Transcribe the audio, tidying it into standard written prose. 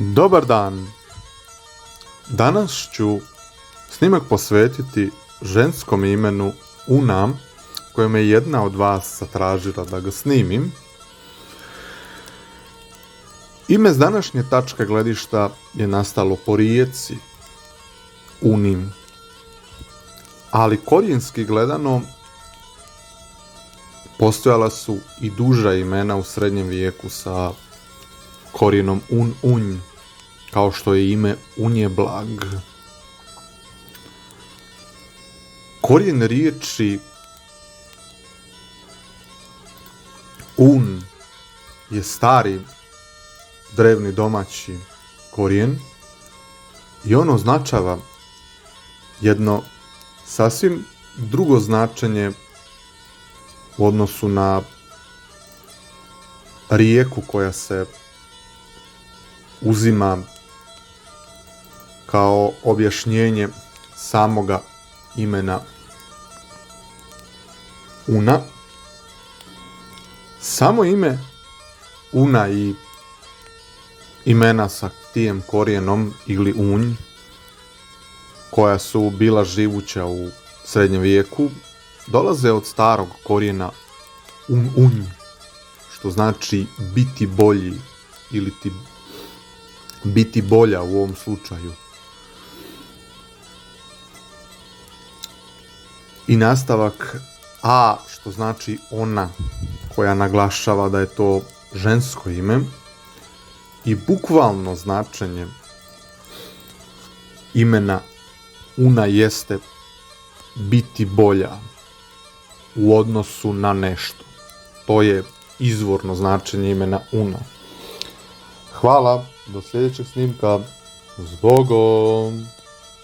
Dobar dan. Danas ću snimak posvetiti ženskom imenu Una, koje me je jedna od vas zatražila da ga snimim. Ime s današnje tačke gledišta je nastalo po rijeci Unim, ali korijenski gledano postojala su i duža imena u srednjem vijeku sa korijenom unj, kao što je ime Unjeblag. Korijen riječi un je stari drevni domaći korijen i on označava jedno sasvim drugo značenje u odnosu na rijeku koja se uzima kao objašnjenje samoga imena Una. Samo ime Una i imena sa tijem korijenom ili unj, koja su bila živuća u srednjem vijeku, dolaze od starog korijena unj, što znači biti bolji ili ti biti bolja u ovom slučaju. I nastavak a, što znači ona, koja naglašava da je to žensko ime, i bukvalno značenje imena Una jeste biti bolja u odnosu na nešto. To je izvorno značenje imena Una. Hvala, do sljedećeg snimka. Zbogom!